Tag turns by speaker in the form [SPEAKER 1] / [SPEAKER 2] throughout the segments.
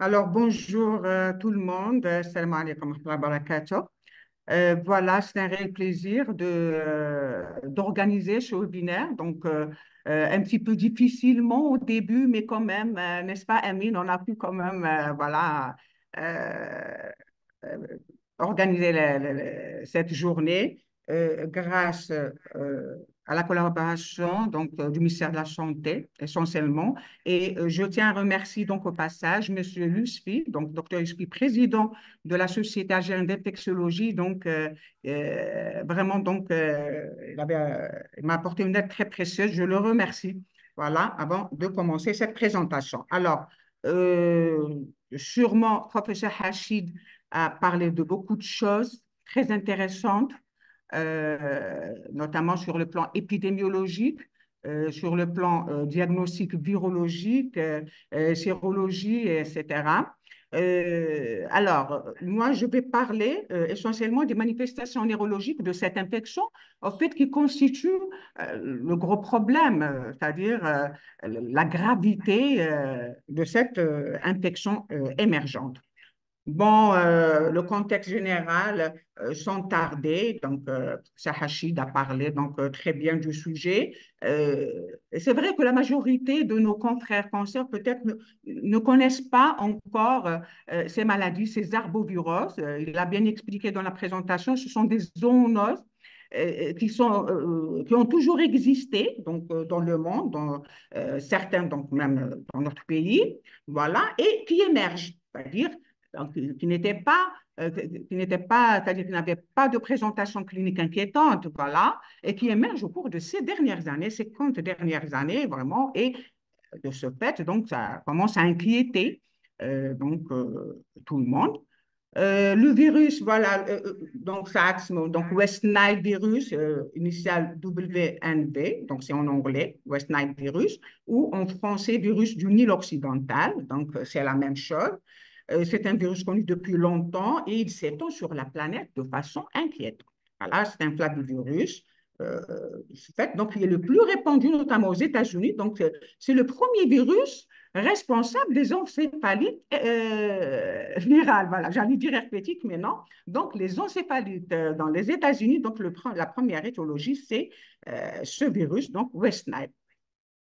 [SPEAKER 1] Alors, bonjour tout le monde. Salam alaikum wa rahmatullahi wa barakatuh. Voilà, c'est un réel plaisir d'organiser ce webinaire. Un petit peu difficilement au début, mais quand même, n'est-ce pas, Amine, on a pu quand même, euh, euh, organiser cette journée grâce à la collaboration du ministère de la Santé essentiellement. Et je tiens à remercier donc au passage Monsieur Lusfi, donc docteur Lusfi, président de la Société algérienne d'infectiologie. Vraiment, il m'a apporté une aide très précieuse. Je le remercie. Voilà, avant de commencer cette présentation. Alors, euh, sûrement, professeur Hachid a parlé de beaucoup de choses très intéressantes, notamment sur le plan épidémiologique, sur le plan diagnostic virologique, sérologie, etc. Moi, je vais parler essentiellement des manifestations neurologiques de cette infection, en fait, qui constitue le gros problème, c'est-à-dire la gravité de cette infection émergente. Bon, le contexte général, sans tarder, Sahachid a parlé très bien du sujet. Et c'est vrai que la majorité de nos confrères cancers peut-être ne connaissent pas encore ces maladies, ces arboviroses. Il a bien expliqué dans la présentation, ce sont des zoonoses qui ont toujours existé dans le monde, certains même dans notre pays, voilà, et qui émergent, c'est-à-dire qui n'était pas, c'est-à-dire qui n'avait pas de présentation clinique inquiétante, voilà, et qui émerge au cours de ces dernières années, ces 50 dernières années, vraiment, et de ce fait, donc, ça commence à inquiéter tout le monde. Le virus, voilà, donc West Nile virus, initial WNV, donc c'est en anglais, West Nile virus, ou en français virus du Nil occidental, donc c'est la même chose. C'est un virus connu depuis longtemps et il s'étend sur la planète de façon inquiétante. Voilà, c'est un flavivirus. Euh, donc, il est le plus répandu, notamment aux États-Unis. C'est le premier virus responsable des encéphalites virales. Voilà, j'allais dire herpétiques, mais non. Donc, les encéphalites dans les États-Unis, la première étiologie, c'est ce virus, donc West Nile.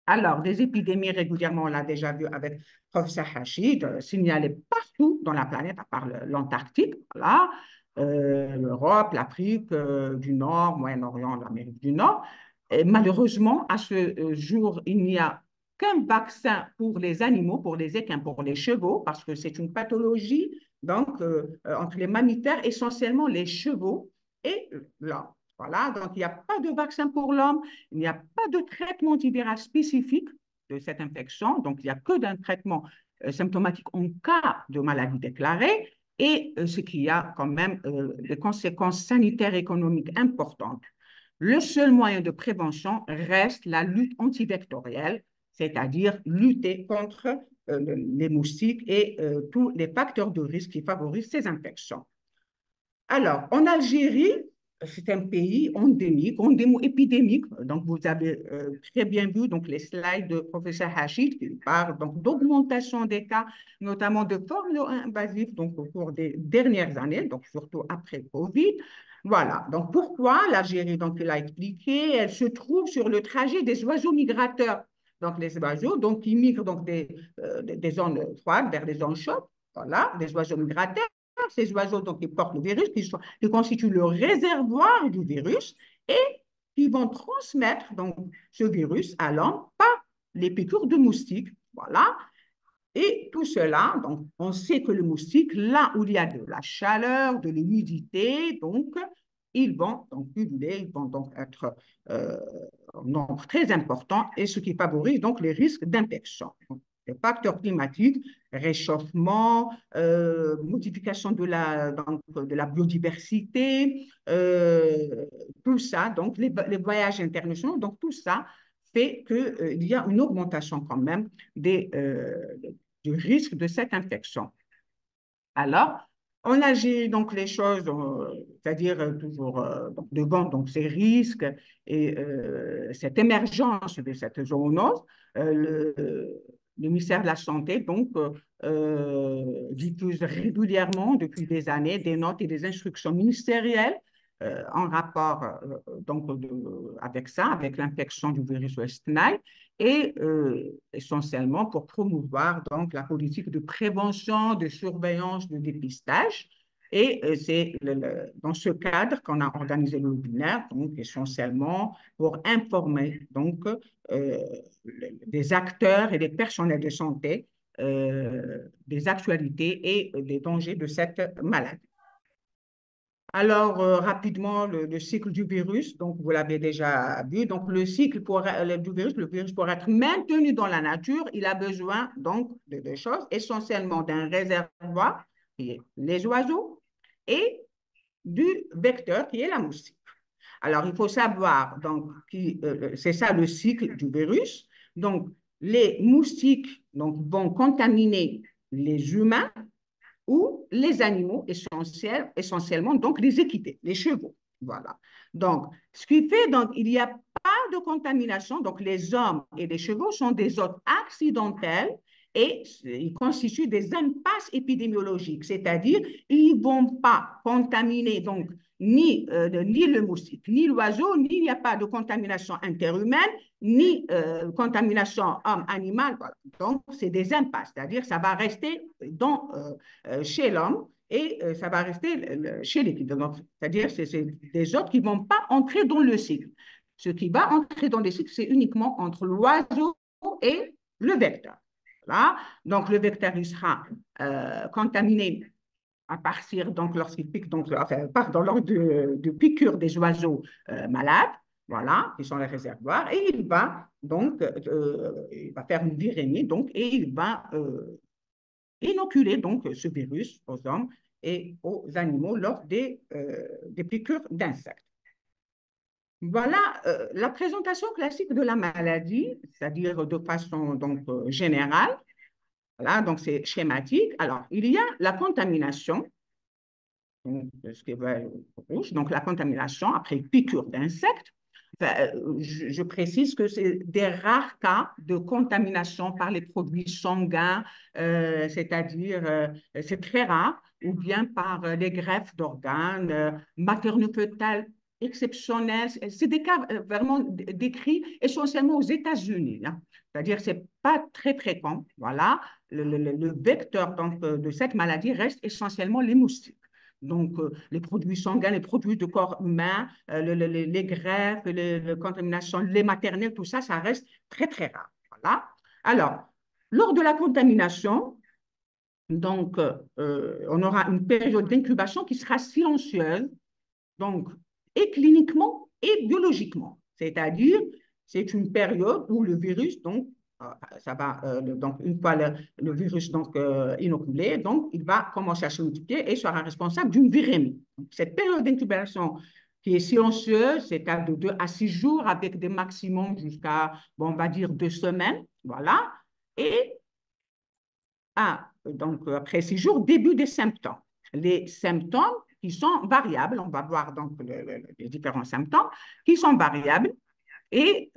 [SPEAKER 1] Alors, des épidémies régulièrement, on l'a déjà vu avec professeur Hachid, signalées partout dans la planète, à part l'Antarctique, voilà, l'Europe, l'Afrique du Nord, Moyen-Orient, l'Amérique du Nord. Et malheureusement, à ce jour, il n'y a qu'un vaccin pour les animaux, pour les équins, pour les chevaux, parce que c'est une pathologie entre les mammifères, essentiellement les chevaux et l'homme. Voilà, donc il n'y a pas de vaccin pour l'homme, il n'y a pas de traitement antiviral spécifique de cette infection, donc il n'y a que d'un traitement symptomatique en cas de maladie déclarée, et ce qui a quand même des conséquences sanitaires et économiques importantes. Le seul moyen de prévention reste la lutte antivectorielle, c'est-à-dire lutter contre les moustiques et tous les facteurs de risque qui favorisent ces infections. Alors, en Algérie, c'est un pays endémique, endémo-épidémique. Donc, vous avez très bien vu donc, les slides de professeur Hachid qui parlent d'augmentation des cas, notamment de formes invasives donc, au cours des dernières années, donc surtout après Covid. Voilà. Donc, pourquoi l'Algérie, donc, il a expliqué, elle se trouve sur le trajet des oiseaux migrateurs. Donc, les oiseaux qui migrent des zones froides vers des zones chaudes. Voilà, des oiseaux migrateurs. Ces oiseaux qui portent le virus, qui constituent le réservoir du virus et qui vont transmettre ce virus à l'homme par les piqûres de moustiques. Voilà. Et tout cela, on sait que le moustique, là où il y a de la chaleur, de l'humidité, ils vont pulluler, ils vont être en nombre très important et ce qui favorise les risques d'infection. Les facteurs climatiques, réchauffement, modification de la biodiversité, tout ça, les voyages internationaux, donc tout ça fait qu'il y a une augmentation quand même du risque de cette infection. Alors, on agit les choses, c'est-à-dire toujours devant ces risques et cette émergence de cette zoonose. le ministère de la Santé donc, diffuse régulièrement depuis des années des notes et des instructions ministérielles en rapport avec ça, avec l'infection du virus West Nile, et essentiellement pour promouvoir donc, la politique de prévention, de surveillance, de dépistage. Et c'est dans ce cadre qu'on a organisé le webinaire, donc essentiellement pour informer donc, des acteurs et des personnels de santé des actualités et des dangers de cette maladie. Alors, rapidement, le cycle du virus, donc vous l'avez déjà vu, donc le cycle du virus, le virus pour être maintenu dans la nature, il a besoin donc de deux choses, essentiellement d'un réservoir, qui est les oiseaux, et du vecteur, qui est la moustique. Alors, il faut savoir, donc, c'est ça le cycle du virus. Donc, les moustiques donc, vont contaminer les humains ou les animaux essentiellement, donc les équités, les chevaux. Voilà. Donc, ce qui fait, donc, il n'y a pas de contamination. Donc, les hommes et les chevaux sont des hôtes accidentels et ils constituent des impasses épidémiologiques, c'est-à-dire ils ne vont pas contaminer donc ni le moustique, ni l'oiseau, ni il n'y a pas de contamination interhumaine, ni contamination homme-animal. Voilà. Donc, c'est des impasses, c'est-à-dire ça va rester chez l'homme et ça va rester chez l'équipe. C'est-à-dire que c'est des hôtes qui ne vont pas entrer dans le cycle. Ce qui va entrer dans le cycle, c'est uniquement entre l'oiseau et le vecteur. Voilà. Donc, le vecteur, il sera contaminé à partir, donc, lorsqu'il pique, donc, enfin, pardon, lors de piqûres des oiseaux malades, voilà, qui sont les réservoirs, et il va donc, il va faire une virémie, donc, et il va inoculer donc ce virus aux hommes et aux animaux lors des piqûres d'insectes. Voilà la présentation classique de la maladie, c'est-à-dire de façon donc, générale. Voilà, donc c'est schématique. Alors, il y a la contamination, donc, ce qui va rouge, donc la contamination après piqûre d'insectes. Enfin, je précise que c'est des rares cas de contamination par les produits sanguins, c'est-à-dire c'est très rare, ou bien par les greffes d'organes, materno-fœtales exceptionnels. C'est des cas vraiment décrits essentiellement aux États-Unis, hein. C'est-à-dire que ce n'est pas très fréquent. Voilà. Le vecteur donc, de cette maladie reste essentiellement les moustiques. Donc, les produits sanguins, les produits de corps humain, les greffes, les contaminations, les maternelles, tout ça, ça reste très, très rare. Voilà. Alors, lors de la contamination, donc, on aura une période d'incubation qui sera silencieuse, donc, et cliniquement et biologiquement. C'est-à-dire, c'est une période où le virus, donc, ça va, donc, une fois le virus donc, inoculé, donc, il va commencer à se multiplier et sera responsable d'une virémie. Donc, cette période d'incubation qui est silencieuse, c'est de 2 à 6 jours avec des maximums jusqu'à, bon, on va dire, 2 semaines. Voilà. Et donc, après 6 jours, début des symptômes. Les symptômes qui sont variables, on va voir donc les différents symptômes qui sont variables et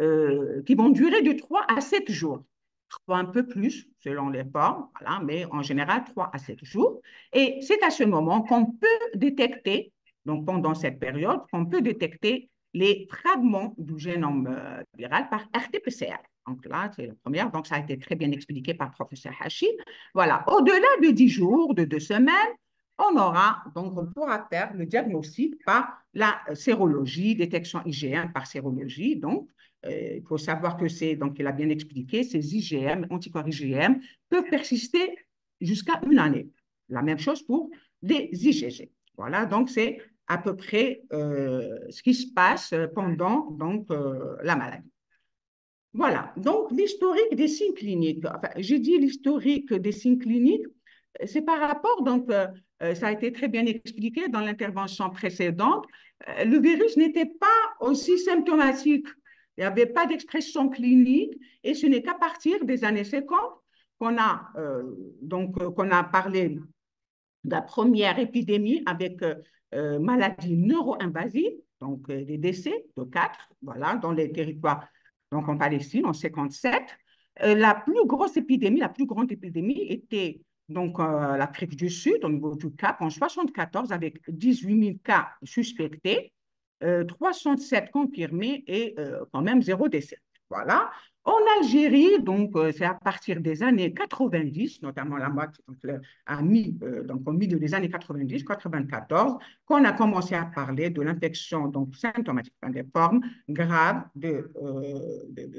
[SPEAKER 1] qui vont durer de 3 à 7 jours. Parfois un peu plus selon les formes, voilà, mais en général 3 à 7 jours. Et c'est à ce moment qu'on peut détecter, donc pendant cette période, qu'on peut détecter les fragments du génome viral par RT-PCR. Donc là, c'est la première. Donc, ça a été très bien expliqué par le professeur Hachi. Voilà. Au-delà de 10 jours, de 2 semaines, on pourra faire le diagnostic par la sérologie, détection IgM par sérologie. Donc, il faut savoir que donc il a bien expliqué, ces IgM, anticorps IgM, peuvent persister jusqu'à 1 année. La même chose pour les IgG. Voilà, donc c'est à peu près ce qui se passe pendant donc, la maladie. Voilà, donc l'historique des signes cliniques. Enfin, j'ai dit l'historique des signes cliniques, c'est par rapport, donc ça a été très bien expliqué dans l'intervention précédente, le virus n'était pas aussi symptomatique. Il n'y avait pas d'expression clinique et ce n'est qu'à partir des années 50 qu'on a parlé de la première épidémie avec maladie neuro-invasive, donc des décès de 4, voilà, dans les territoires, donc en Palestine en 57. La plus grosse épidémie, la plus grande épidémie était donc l'Afrique du Sud, au niveau du Cap, en 1974, avec 18 000 cas suspectés, 307 confirmés et quand même zéro décès. Voilà. En Algérie, donc, c'est à partir des années 90, notamment la moitié, donc, donc au milieu des années 90, 94, qu'on a commencé à parler de l'infection donc symptomatique, enfin, des formes graves de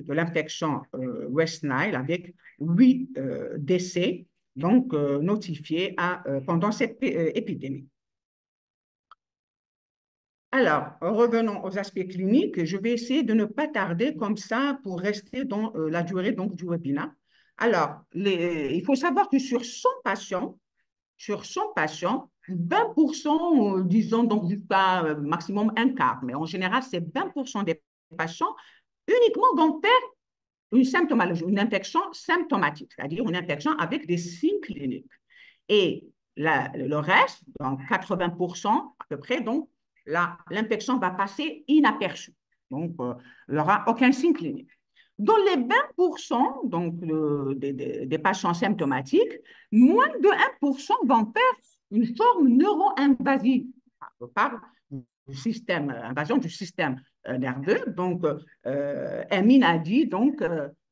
[SPEAKER 1] l'infection West Nile avec 8 décès donc, notifiés pendant cette épidémie. Alors, revenons aux aspects cliniques. Je vais essayer de ne pas tarder comme ça pour rester dans la durée donc, du webinaire. Alors, il faut savoir que sur 100 patients, 20%, disons donc jusqu'à maximum un quart, mais en général, c'est 20% des patients uniquement vont faire une symptomologie, une infection symptomatique, c'est-à-dire une infection avec des signes cliniques. Et le reste, donc 80% à peu près, donc l'infection va passer inaperçue. Donc, il n'y aura aucun signe clinique. Dans les 20% donc, des patients symptomatiques, moins de 1% vont faire une forme neuro-invasive. On parle du système, invasion du système nerveux. Donc, Emine a dit, donc,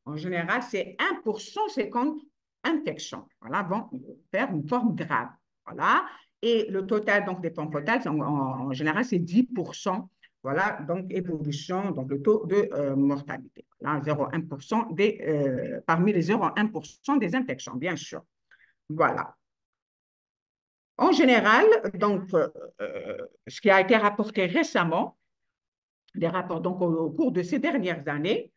[SPEAKER 1] en général, c'est 1%, c'est quand infection. Voilà, vont faire une forme grave. Voilà. Et le total donc, des formes fatales, en général, c'est 10%. Voilà, donc évolution, donc le taux de mortalité. Là, 0,1% parmi les 0,1% des infections, bien sûr. Voilà. En général, donc, ce qui a été rapporté récemment, des rapports donc, au cours de ces dernières années,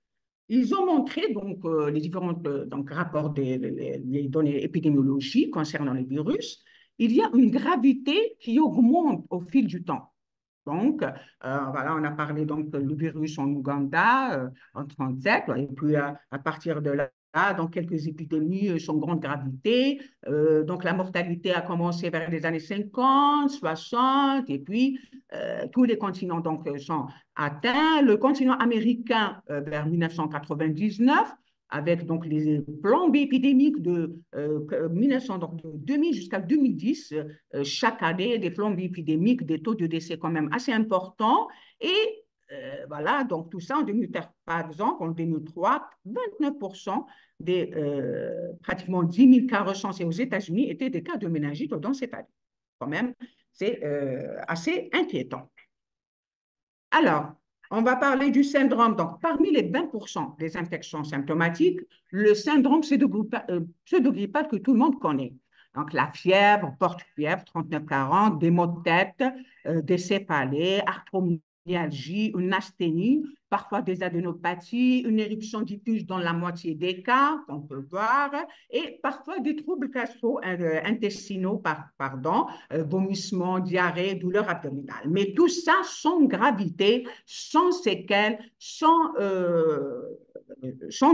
[SPEAKER 1] ils ont montré donc, les différents donc, rapports des données épidémiologiques concernant les virus. Il y a une gravité qui augmente au fil du temps. Donc, voilà, on a parlé donc du virus en Ouganda en 1937, et puis à partir de là, donc quelques épidémies sans grande gravité. Donc, la mortalité a commencé vers les années 50, 60, et puis tous les continents donc, sont atteints. Le continent américain vers 1999, avec donc les plombées épidémiques de 1900, donc de 2000 jusqu'à 2010, chaque année des plombées épidémiques, des taux de décès quand même assez importants. Et voilà, donc tout ça en 2003, par exemple, en 2003, 29% des pratiquement 10 000 cas recensés aux États-Unis étaient des cas de méningite dans cette année. Quand même, c'est assez inquiétant. Alors, on va parler du syndrome. Donc, parmi les 20% des infections symptomatiques, le syndrome pseudo-grippal que tout le monde connaît. Donc, la fièvre, porte-fièvre, 39-40, des maux de tête, des céphalées, arthromyalgie, une asthénie, parfois des adénopathies, une éruption diffuse dans la moitié des cas, on peut voir, et parfois des troubles gastro-intestinaux, vomissements, diarrhée, douleurs abdominales. Mais tout ça sans gravité, sans séquelles, sans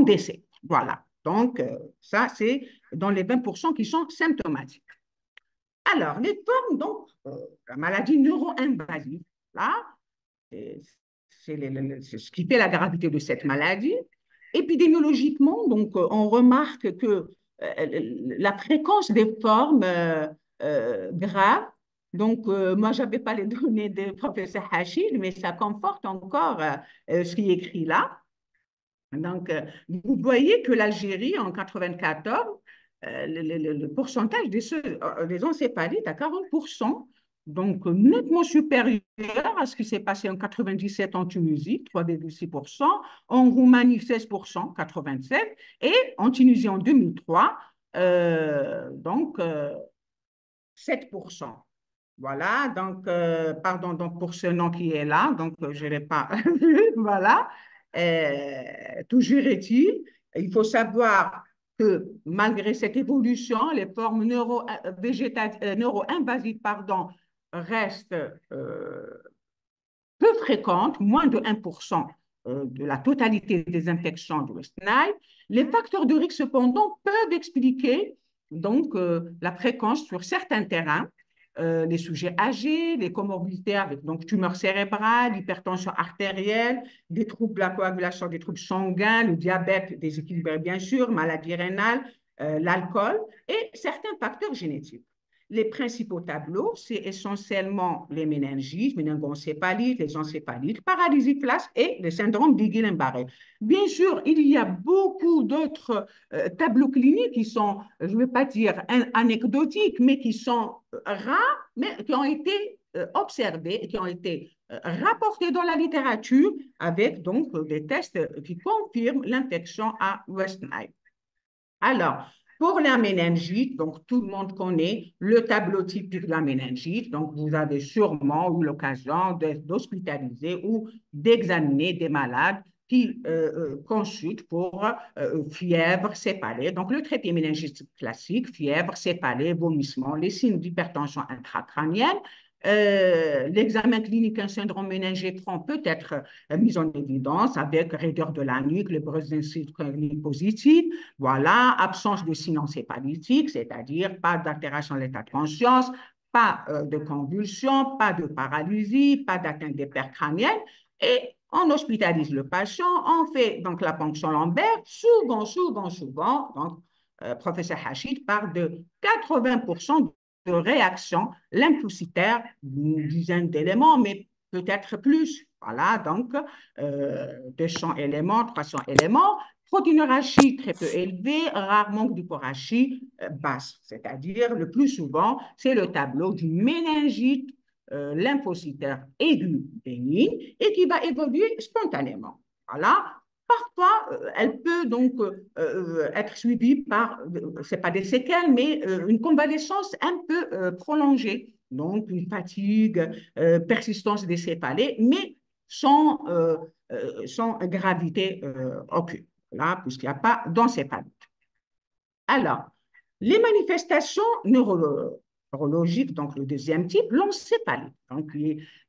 [SPEAKER 1] décès. Voilà. Donc, ça, c'est dans les 20% qui sont symptomatiques. Alors, les formes, donc, la maladie neuro-invasive, là, c'est ce qui fait la gravité de cette maladie. Épidémiologiquement, donc, on remarque que la fréquence des formes graves, donc, moi, je n'avais pas les données de professeur Hachid, mais ça conforte encore ce qui est écrit là. Donc, vous voyez que l'Algérie, en 94, le pourcentage des encéphalites à 40%, donc nettement supérieur à ce qui s'est passé en 97 en Tunisie, 3,6%, en Roumanie, 16%, 87, et en Tunisie en 2003, donc 7%. Voilà, donc, pardon donc pour ce nom qui est là, donc je ne l'ai pas vu, voilà. Toujours est-il, il faut savoir que malgré cette évolution, les formes neuro-invasives restent peu fréquentes, moins de 1% de la totalité des infections du West Nile. Les facteurs de risque, cependant, peuvent expliquer donc, la fréquence sur certains terrains. les sujets âgés, les comorbidités avec donc tumeur cérébrale, hypertension artérielle, des troubles de la coagulation, des troubles sanguins, le diabète déséquilibré bien sûr, maladie rénale, l'alcool et certains facteurs génétiques. Les principaux tableaux, c'est essentiellement les méningites, méningoencéphalite, les encéphalites, paralysie flash et le syndrome de Guillain-Barré. Bien sûr, il y a beaucoup d'autres tableaux cliniques qui sont, je ne vais pas dire anecdotiques, mais qui sont rares, mais qui ont été observés et qui ont été rapportés dans la littérature avec donc des tests qui confirment l'infection à West Nile. Alors, pour la méningite, donc tout le monde connaît le tableau typique de la méningite. Donc, vous avez sûrement eu l'occasion d'hospitaliser ou d'examiner des malades qui consultent pour fièvre, céphalée. Donc, le traitement méningite classique, fièvre, céphalée, vomissement, les signes d'hypertension intracrânienne. L'examen clinique un syndrome méningitron peut être mis en évidence avec raideur de la nuque, le bruxisme positif, voilà, absence de signes encéphalytiques, c'est-à-dire pas d'altération de l'état de conscience, pas de convulsions, pas de paralysie, pas d'atteinte des paires crâniennes. Et on hospitalise le patient, on fait donc la ponction lombaire, souvent, donc, professeur Hachid parle de 80% de réaction lymphocytaire, une dizaine d'éléments, mais peut-être plus. Voilà, donc 200 éléments, 300 éléments. Proteinurie très peu élevée, rarement glucorachie basse, c'est-à-dire le plus souvent, c'est le tableau d'une méningite lymphocytaire aiguë bénigne et qui va évoluer spontanément. Voilà. Parfois, elle peut donc être suivie par, ce n'est pas des séquelles, mais une convalescence un peu prolongée. Donc, une fatigue, persistance des céphalées, mais sans gravité aucune, là, puisqu'il n'y a pas d'encéphalite. Alors, les manifestations neurologiques, donc le deuxième type, l'encéphalite.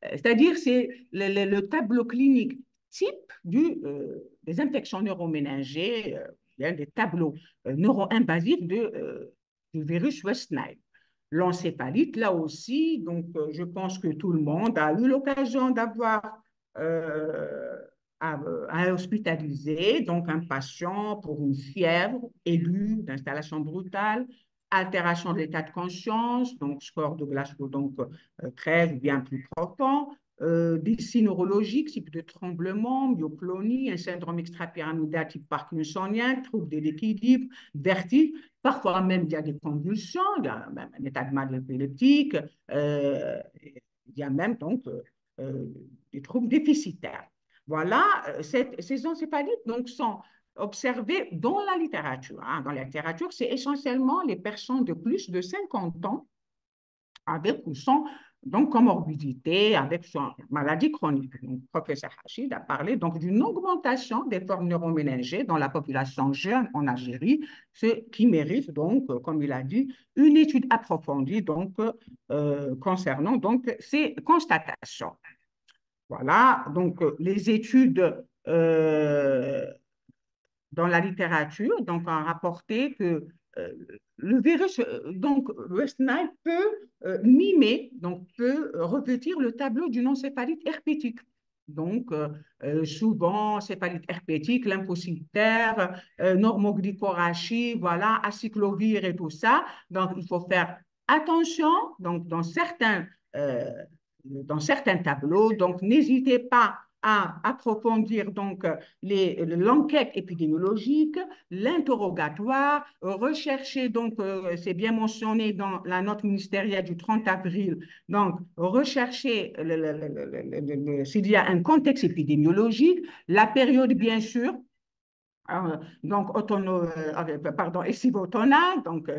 [SPEAKER 1] C'est-à-dire, c'est le tableau clinique type des infections neuroméningées, des tableaux neuro-invasifs du virus West Nile. L'encéphalite, là aussi, donc je pense que tout le monde a eu l'occasion d'avoir euh, à hospitaliser donc un patient pour une fièvre aiguë d'installation brutale, altération de l'état de conscience, donc score de Glasgow donc 13 ou bien plus profond, des signes neurologiques, type de tremblement, myoclonie, un syndrome extrapyramidal type parkinsonien, trouble de l'équilibre, vertige. Parfois même, il y a des convulsions, il y a même un état de mal épileptique, il y a même donc des troubles déficitaires. Voilà, ces encéphalites donc, sont observées dans la littérature. Hein. Dans la littérature, c'est essentiellement les personnes de plus de 50 ans avec ou sans donc comorbidité, avec son maladie chronique. Donc, le professeur Hachid a parlé donc d'une augmentation des formes neuroméningées dans la population jeune en Algérie, ce qui mérite donc, comme il a dit, une étude approfondie donc, concernant donc, ces constatations. Voilà, donc les études dans la littérature donc, ont rapporté que euh, le virus, donc West Nile, peut mimer, donc peut revêtir le tableau d'une encéphalite herpétique. Donc, souvent, encéphalite herpétique, lymphocytaire, normoglycorachie, voilà, acyclovir et tout ça. Donc, il faut faire attention donc, dans certains tableaux. Donc, n'hésitez pas à approfondir donc l'enquête épidémiologique, l'interrogatoire, rechercher donc, c'est bien mentionné dans la note ministérielle du 30 avril, donc rechercher s'il y a un contexte épidémiologique, la période bien sûr, donc pardon, estivautomnale, donc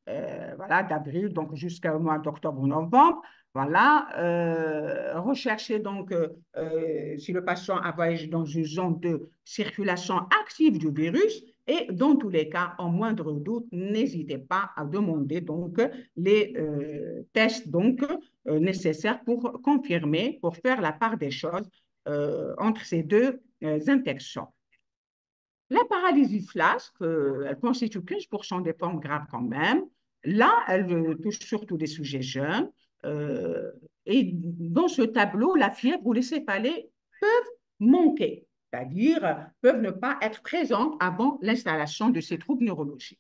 [SPEAKER 1] voilà, d'avril donc jusqu'au mois d'octobre-novembre. Voilà, rechercher donc si le patient a voyagé dans une zone de circulation active du virus et dans tous les cas, en moindre doute, n'hésitez pas à demander donc les tests donc nécessaires pour confirmer, pour faire la part des choses entre ces deux infections. La paralysie flash, elle constitue 15% des formes graves quand même. Là, elle touche surtout des sujets jeunes. Euh, et dans ce tableau, la fièvre ou les céphalées peuvent manquer, c'est-à-dire peuvent ne pas être présentes avant l'installation de ces troubles neurologiques.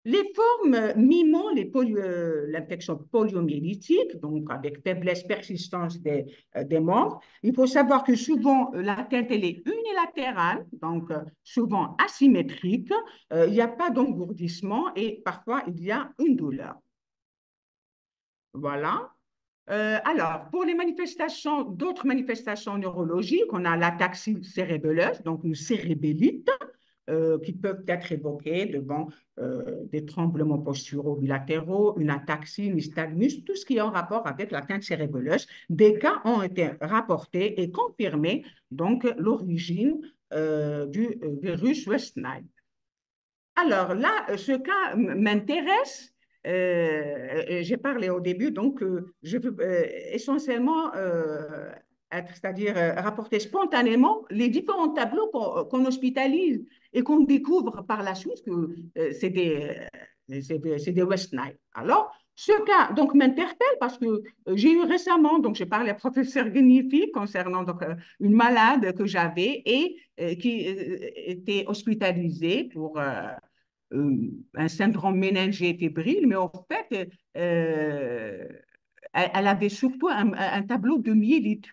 [SPEAKER 1] Les formes mimant l'infection poliomyélitique, donc avec faiblesse, persistance des membres, il faut savoir que souvent l'atteinte elle est unilatérale, donc souvent asymétrique, il n'y a pas d'engourdissement et parfois il y a une douleur. Voilà. Alors, pour les manifestations, d'autres manifestations neurologiques, on a l'ataxie cérébelleuse, donc une cérébellite, qui peuvent être évoquées devant des tremblements posturaux bilatéraux, une ataxie, une nystagmus, tout ce qui est en rapport avec l'atteinte cérébelleuse. Des cas ont été rapportés et confirmés, donc l'origine du virus West Nile. Alors là, ce cas m'intéresse. J'ai parlé au début, donc je veux essentiellement c'est-à-dire rapporter spontanément les différents tableaux qu'on hospitalise et qu'on découvre par la suite que c'est des West Nile. Alors, ce cas donc m'interpelle parce que j'ai eu récemment, donc j'ai parlé à professeur Gnifi concernant donc, une malade que j'avais et qui était hospitalisée pour un syndrome méningé fébrile, mais en fait, elle avait surtout un tableau de myélite.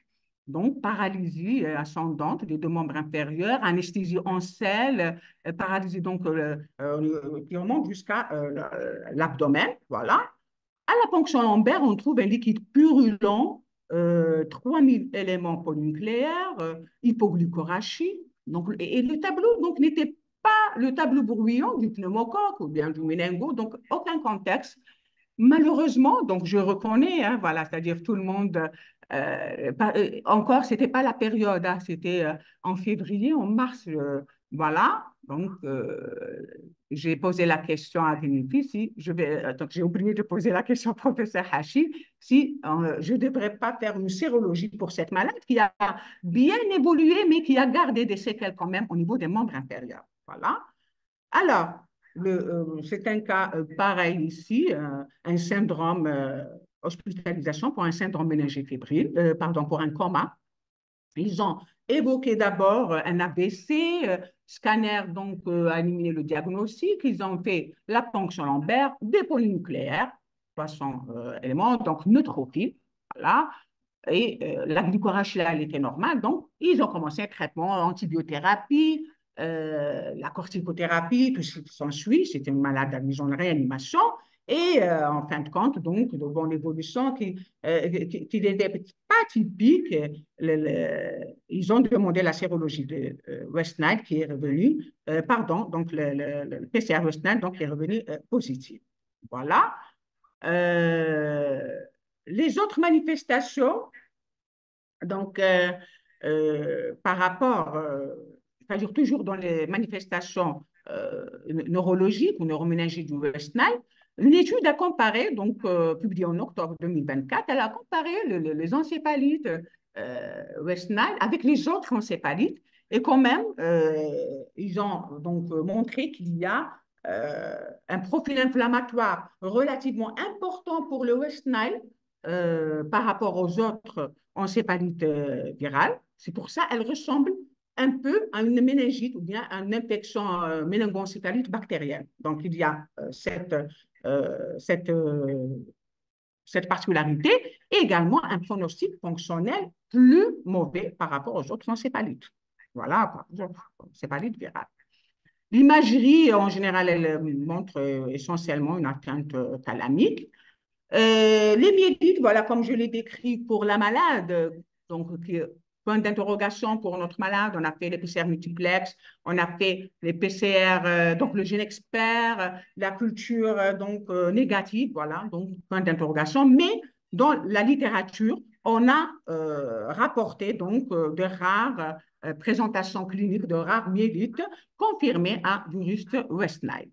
[SPEAKER 1] Donc, paralysie ascendante des deux membres inférieurs, anesthésie en selle, paralysie donc qui remonte jusqu'à l'abdomen. Voilà. À la ponction lombaire, on trouve un liquide purulent, 3000 éléments polynucléaires, hypoglycorachie. Donc, et le tableau donc, n'était pas le tableau bruyant du pneumocoque ou bien du méningo, donc aucun contexte. Malheureusement, donc je reconnais, hein, voilà, c'est-à-dire tout le monde, encore, c'était pas la période, hein, c'était en février, en mars, voilà. Donc, j'ai posé la question à Dimitri, si je vais, donc j'ai oublié de poser la question au professeur Hachi, si je ne devrais pas faire une sérologie pour cette malade qui a bien évolué, mais qui a gardé des séquelles quand même au niveau des membres inférieurs. Voilà. Alors, c'est un cas pareil ici, un syndrome, hospitalisation pour un syndrome méningé fébrile, pardon, pour un coma. Ils ont évoqué d'abord un AVC, scanner donc a éliminé le diagnostic. Ils ont fait la ponction lombaire, des polynucléaires, 300 éléments, donc neutrophiles, voilà. Et la glycorachie, elle était normale. Donc, ils ont commencé un traitement, antibiothérapie, la corticothérapie, tout ce qui s'ensuit. C'était une malade admise en réanimation. Et en fin de compte, donc, devant l'évolution qui n'était pas typique, ils ont demandé la sérologie de West Nile qui est revenue, pardon, donc le PCR West Nile donc, qui est revenu positif. Voilà. Euh, les autres manifestations, donc, par rapport, c'est-à-dire toujours dans les manifestations neurologiques ou neuroméningiques du West Nile, une étude a comparé, donc publiée en octobre 2024, elle a comparé les encéphalites West Nile avec les autres encéphalites et quand même, ils ont donc montré qu'il y a un profil inflammatoire relativement important pour le West Nile par rapport aux autres encéphalite virale. C'est pour ça qu'elle ressemble un peu à une méningite ou bien à une infection méningoencéphalite bactérienne. Donc, il y a cette, cette particularité et également un pronostic fonctionnel plus mauvais par rapport aux autres encéphalites. Voilà, par exemple, encéphalite virale. L'imagerie, en général, elle montre essentiellement une atteinte thalamique. Les myélites, voilà, comme je l'ai décrit pour la malade, donc point d'interrogation pour notre malade, on a fait les PCR multiplex, on a fait les PCR, donc le gène expert, la culture donc négative, voilà, donc point d'interrogation. Mais dans la littérature, on a rapporté donc de rares présentations cliniques de rares myélites confirmées à virus West Nile.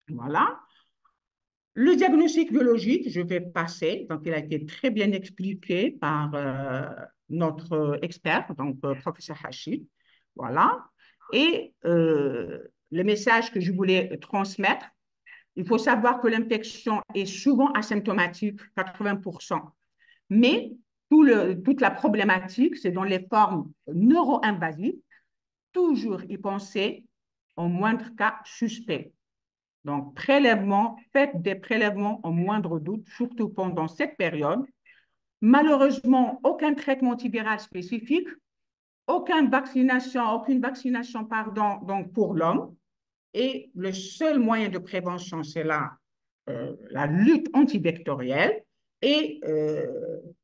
[SPEAKER 1] Voilà. Le diagnostic biologique, je vais passer, donc il a été très bien expliqué par notre expert, donc professeur Hachi. Voilà. Et le message que je voulais transmettre, Il faut savoir que l'infection est souvent asymptomatique, 80%. Mais toute la problématique, c'est dans les formes neuro-invasives, toujours y penser au moindre cas suspect. Donc, prélèvement, faites des prélèvements au moindre doute, surtout pendant cette période. Malheureusement, aucun traitement antiviral spécifique, aucune vaccination, pardon, donc pour l'homme. Et le seul moyen de prévention, c'est la lutte antivectorielle et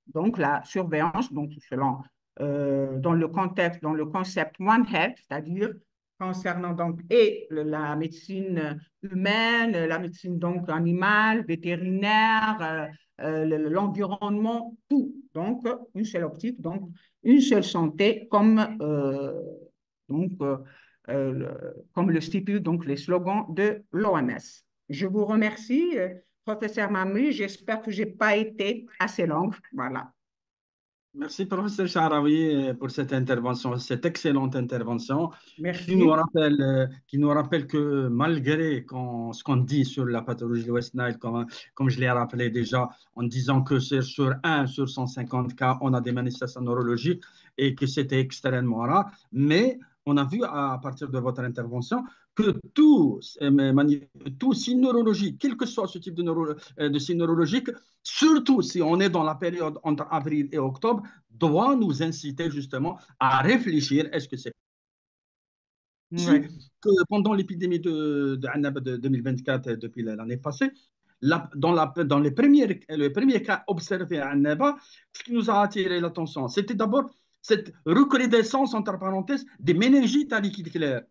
[SPEAKER 1] donc la surveillance, donc selon, dans le contexte, dans le concept One Health, c'est-à-dire concernant donc et la médecine humaine, la médecine donc animale, vétérinaire, l'environnement, tout. Donc, une seule optique, donc une seule santé, donc, comme le stipule donc les slogans de l'OMS. Je vous remercie, professeur Mamou. J'espère que je n'ai pas été assez longue. Voilà.
[SPEAKER 2] Merci, professeur Charaoui, pour cette intervention, cette excellente intervention
[SPEAKER 1] Merci.
[SPEAKER 2] qui nous rappelle que malgré ce qu'on dit sur la pathologie de West Nile, comme je l'ai rappelé déjà, en disant que c'est sur 1 sur 150 cas, on a des manifestations neurologiques et que c'était extrêmement rare, mais on a vu à partir de votre intervention que tout signe neurologique, quel que soit ce type de signe neurologique, surtout si on est dans la période entre avril et octobre, doit nous inciter justement à réfléchir. Est-ce que c'est
[SPEAKER 1] Ouais.
[SPEAKER 2] que pendant l'épidémie de Annaba de 2024, depuis l'année passée, dans les premiers cas observés à Annaba, ce qui nous a attiré l'attention, c'était d'abord cette recrudescence, entre parenthèses, des méningites à liquide clair,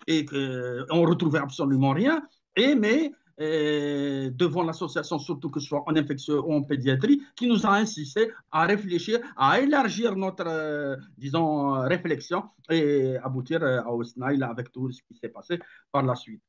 [SPEAKER 2] et qu'on ne retrouvait absolument rien. Mais devant l'association, surtout que ce soit en infection ou en pédiatrie, qui nous a insisté à réfléchir, à élargir notre, disons, réflexion et aboutir à Osnaï avec tout ce qui s'est passé par la suite.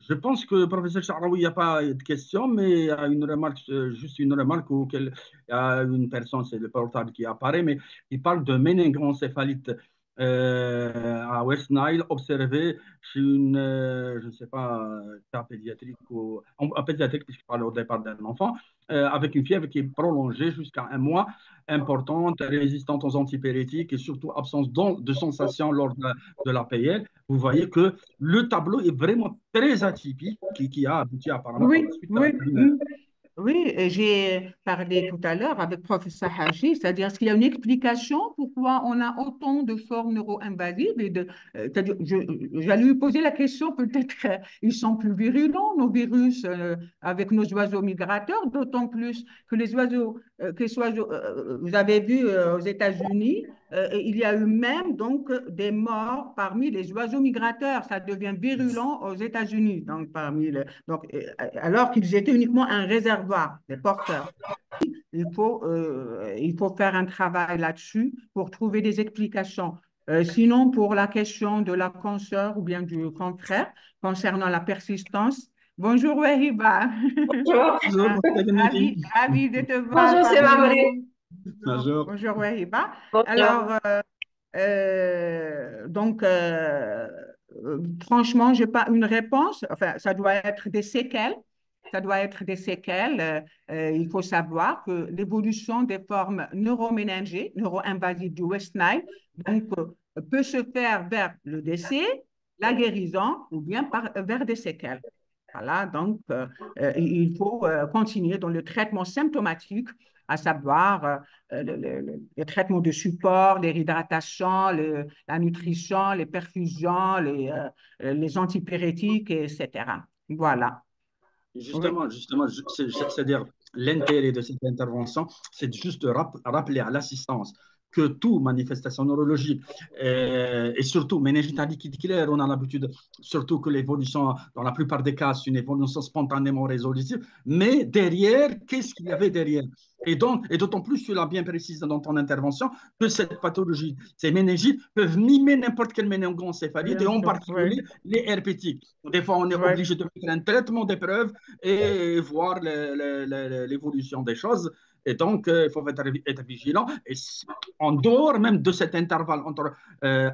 [SPEAKER 2] Je pense que, professeur Charaoui, il n'y a pas de question, mais il y a une remarque, juste une remarque où il y a une personne, c'est le portable qui apparaît, mais il parle de méningoencéphalite à West Nile observée chez une, je ne sais pas, cas pédiatrique ou en pédiatrique, puisqu'il parle au départ d'un enfant, avec une fièvre qui est prolongée jusqu'à un mois, importante, résistante aux antipyrétiques et surtout absence de sensation lors de la PL. Vous voyez que le tableau est vraiment très atypique, qui a abouti apparemment par la
[SPEAKER 1] Oui,
[SPEAKER 2] suite à
[SPEAKER 1] oui.
[SPEAKER 2] une.
[SPEAKER 1] Oui, et j'ai parlé tout à l'heure avec professeur Haji, c'est-à-dire est-ce qu'il y a une explication pourquoi on a autant de formes neuro-invasives c'est-à-dire, j'allais lui poser la question, peut-être qu'ils sont plus virulents, nos virus, avec nos oiseaux migrateurs, d'autant plus que vous avez vu aux États-Unis, il y a eu même donc des morts parmi les oiseaux migrateurs, ça devient virulent aux États-Unis, donc alors qu'ils étaient uniquement un réservoir des porteurs. Il faut faire un travail là-dessus pour trouver des explications. Sinon, pour la question de la consoeur ou bien du confrère concernant la persistance, bonjour Wahiba.
[SPEAKER 3] Bonjour.
[SPEAKER 2] Bonjour,
[SPEAKER 1] Ravi de te voir
[SPEAKER 3] Bonjour, c'est
[SPEAKER 1] parmi
[SPEAKER 3] Marie.
[SPEAKER 1] nous.
[SPEAKER 2] bonjour.
[SPEAKER 1] Bonjour Wahiba.
[SPEAKER 3] Bonjour.
[SPEAKER 1] Alors, franchement, je n'ai pas une réponse. Enfin, ça doit être des séquelles. Ça doit être des séquelles. Il faut savoir que l'évolution des formes neuroméningées, neuro-invasives du West Nile, donc, peut se faire vers le décès, la guérison ou bien vers des séquelles. Voilà, donc il faut continuer dans le traitement symptomatique, à savoir le traitement de support, les réhydratations, la nutrition, les perfusions, les antipyrétiques, etc. Voilà. Oui.
[SPEAKER 2] Justement, c'est-à-dire l'intérêt de cette intervention, c'est juste de rappeler à l'assistance que toute manifestation neurologique et surtout méningite radiculaire, on a l'habitude, surtout que l'évolution, dans la plupart des cas, c'est une évolution spontanément résolutive, mais derrière, qu'est-ce qu'il y avait derrière? Et d'autant plus, tu l'as bien précisé dans ton intervention, que cette pathologie, ces méningites peuvent mimer n'importe quelle méningoencéphalite et
[SPEAKER 1] Bien
[SPEAKER 2] en
[SPEAKER 1] sûr, oui,
[SPEAKER 2] particulier les herpétiques. Des fois, on est
[SPEAKER 1] oui,
[SPEAKER 2] obligé de faire un traitement d'épreuve et voir l'évolution des choses. Et donc, il faut être vigilant. Et en dehors même de cet intervalle entre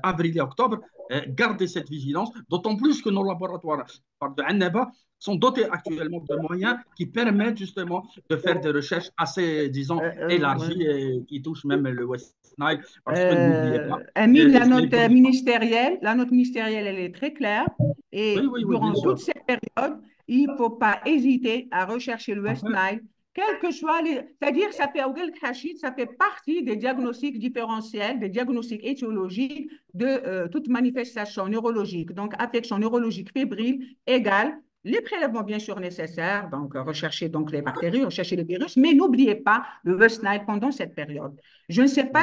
[SPEAKER 2] avril et octobre, garder cette vigilance, d'autant plus que nos laboratoires de Annaba sont dotés actuellement de moyens qui permettent justement de faire des recherches assez, disons,
[SPEAKER 1] Ouais.
[SPEAKER 2] élargies et qui touchent même le West Nile, parce que n'oubliez pas,
[SPEAKER 1] Amine,
[SPEAKER 2] les besoins.
[SPEAKER 1] la note ministérielle, elle est très claire.
[SPEAKER 2] Oui,
[SPEAKER 1] Et
[SPEAKER 2] oui, oui, bien
[SPEAKER 1] durant toute
[SPEAKER 2] sûr.
[SPEAKER 1] cette période, il ne faut pas hésiter à rechercher le West
[SPEAKER 2] Enfin,
[SPEAKER 1] Nile, quel que soit les. C'est-à-dire, ça fait partie des diagnostics différentiels, des diagnostics étiologiques de toute manifestation neurologique. Donc, affection neurologique fébrile égale les prélèvements, bien sûr, nécessaires. Donc, rechercher donc, les bactéries, rechercher les virus, mais n'oubliez pas le West Nile pendant cette période. Je ne sais pas